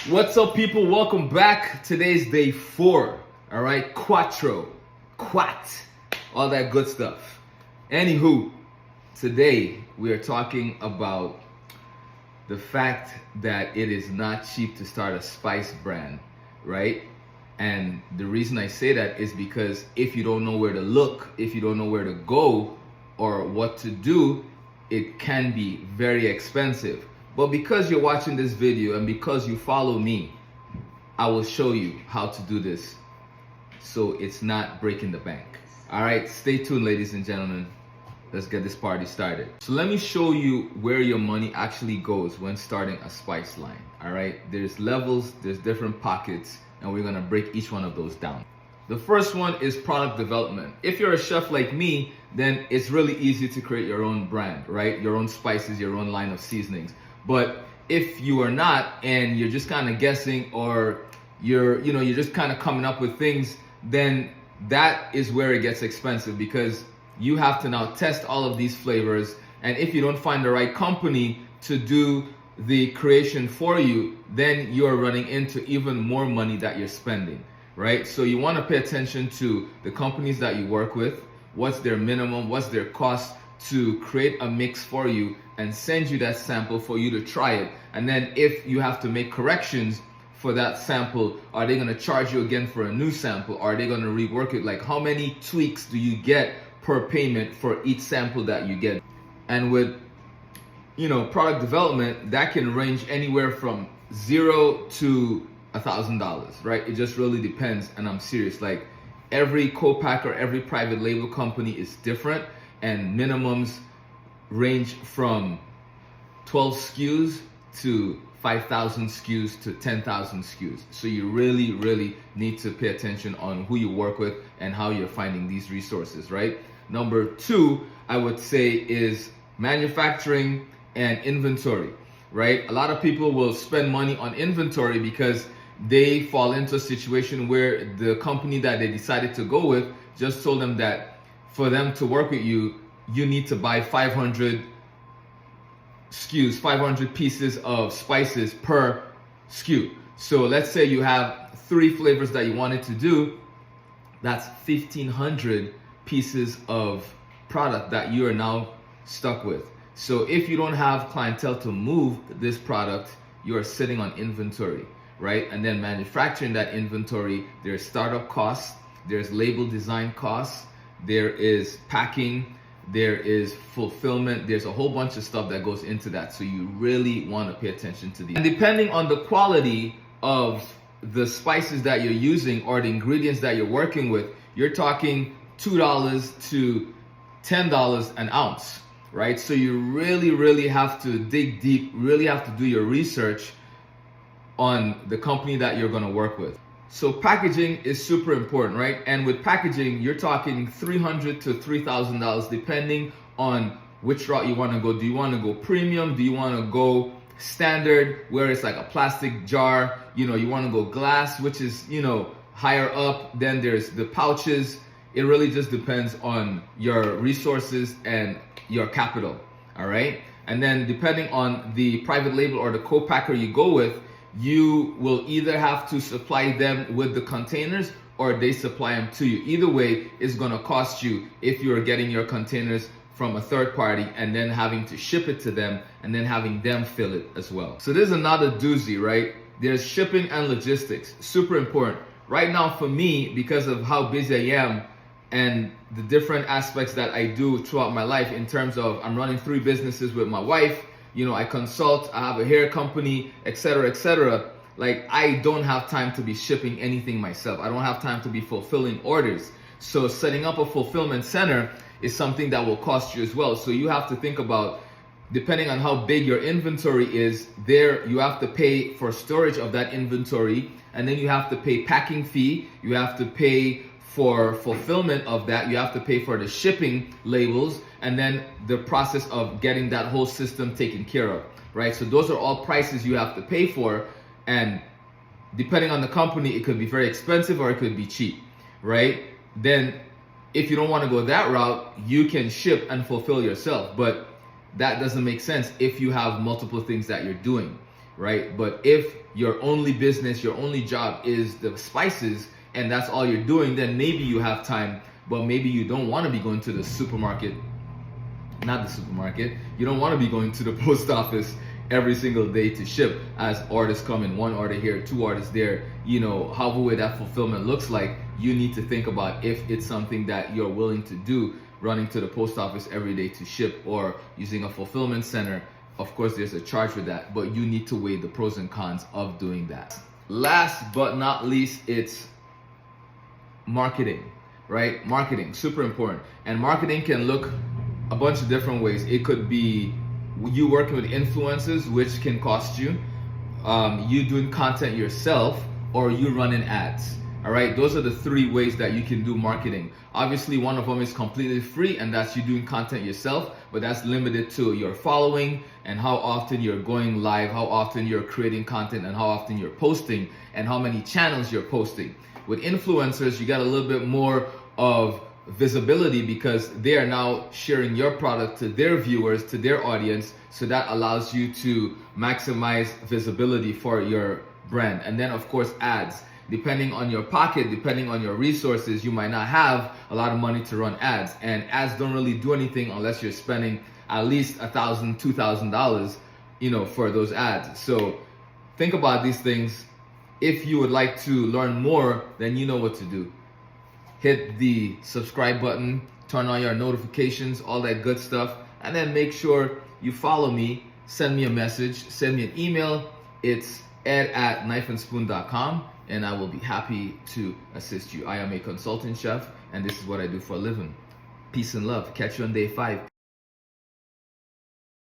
What's up, people? Welcome back. Today's day 4. All right, quattro, quat, all that good stuff. Anywho, today we are talking about the fact that it is not cheap to start a spice brand, right? And the reason I say that is because if you don't know where to look, if you don't know where to go or what to do, it can be very expensive. But because you're watching this video and because you follow me, I will show you how to do this so it's not breaking the bank. All right, stay tuned, ladies and gentlemen. Let's get this party started. So let me show you where your money actually goes when starting a spice line. All right, there's levels, there's different pockets, and we're gonna break each one of those down. The first one is product development. If you're a chef like me, then it's really easy to create your own brand, right? Your own spices, your own line of seasonings. But if you are not and you're just kind of guessing, or you're just kind of coming up with things, then that is where it gets expensive, because you have to now test all of these flavors. And if you don't find the right company to do the creation for you, then you're running into even more money that you're spending, right? So you want to pay attention to the companies that you work with, what's their minimum, what's their cost to create a mix for you and send you that sample for you to try it. And then if you have to make corrections for that sample, are they going to charge you again for a new sample? Are they going to rework it? Like, how many tweaks do you get per payment for each sample that you get? And with product development, that can range anywhere from $0 to $1,000, right? It just really depends. And I'm serious, like, every co-packer, every private label company is different, and minimums range from 12 SKUs to 5,000 SKUs to 10,000 SKUs. So you really need to pay attention on who you work with and how you're finding these resources, right? Number 2, I would say, is manufacturing and inventory, right? A lot of people will spend money on inventory because they fall into a situation where the company that they decided to go with just told them that for them to work with you, you need to buy 500 SKUs, 500 pieces of spices per SKU. So let's say you have 3 flavors that you wanted to do. That's 1,500 pieces of product that you are now stuck with. So if you don't have clientele to move this product, you are sitting on inventory, right? And then manufacturing that inventory, there's startup costs, there's label design costs, there is packing, there is fulfillment, there's a whole bunch of stuff that goes into that. So you really want to pay attention to these. And depending on the quality of the spices that you're using or the ingredients that you're working with, you're talking $2 to $10 an ounce, right? So you really have to dig deep, really have to do your research on the company that you're going to work with. So packaging is super important, right? And with packaging, you're talking $300 to $3,000 depending on which route you want to go. Do you want to go premium? Do you want to go standard, where it's like a plastic jar? You want to go glass, which is, higher up. Then there's the pouches. It really just depends on your resources and your capital, all right? And then depending on the private label or the co-packer you go with, you will either have to supply them with the containers or they supply them to you. Either way, it's going to cost you if you're getting your containers from a third party and then having to ship it to them and then having them fill it as well. So there's another doozy, right? There's shipping and logistics, super important. Right now for me, because of how busy I am and the different aspects that I do throughout my life, in terms of I'm running 3 businesses with my wife, I consult, I have a hair company, etc. Like, I don't have time to be shipping anything myself. I don't have time to be fulfilling orders. So setting up a fulfillment center is something that will cost you as well. So you have to think about, depending on how big your inventory is, there you have to pay for storage of that inventory, and then you have to pay packing fee, you have to pay for fulfillment of that, you have to pay for the shipping labels, and then the process of getting that whole system taken care of, right? So those are all prices you have to pay for, and depending on the company, it could be very expensive or it could be cheap, right? Then if you don't want to go that route, you can ship and fulfill yourself, but that doesn't make sense if you have multiple things that you're doing, right? But if your only business, your only job is the spices, and that's all you're doing, then maybe you have time, but maybe you don't want to be going to the supermarket, you don't want to be going to the post office every single day to ship as orders come in, one order here, two orders there, however way that fulfillment looks like. You need to think about if it's something that you're willing to do, running to the post office every day to ship or using a fulfillment center. Of course, there's a charge for that, but you need to weigh the pros and cons of doing that. Last but not least, it's marketing, right? Marketing, super important. And marketing can look a bunch of different ways. It could be you working with influencers, which can cost you, you doing content yourself, or you running ads. All right, those are the three ways that you can do marketing. Obviously, one of them is completely free, and that's you doing content yourself, but that's limited to your following and how often you're going live, how often you're creating content, and how often you're posting, and how many channels you're posting. With influencers, you got a little bit more of visibility because they are now sharing your product to their viewers, to their audience, so that allows you to maximize visibility for your brand. And then of course ads. Depending on your pocket, depending on your resources, you might not have a lot of money to run ads, and ads don't really do anything unless you're spending at least $1,000, $2,000, for those ads. So think about these things. If you would like to learn more, then you know what to do. Hit the subscribe button, turn on your notifications, all that good stuff, and then make sure you follow me. Send me a message, send me an email. It's ed@knifeandspoon.com, and I will be happy to assist you. I am a consultant chef, and this is what I do for a living. Peace and love. Catch you on day 5.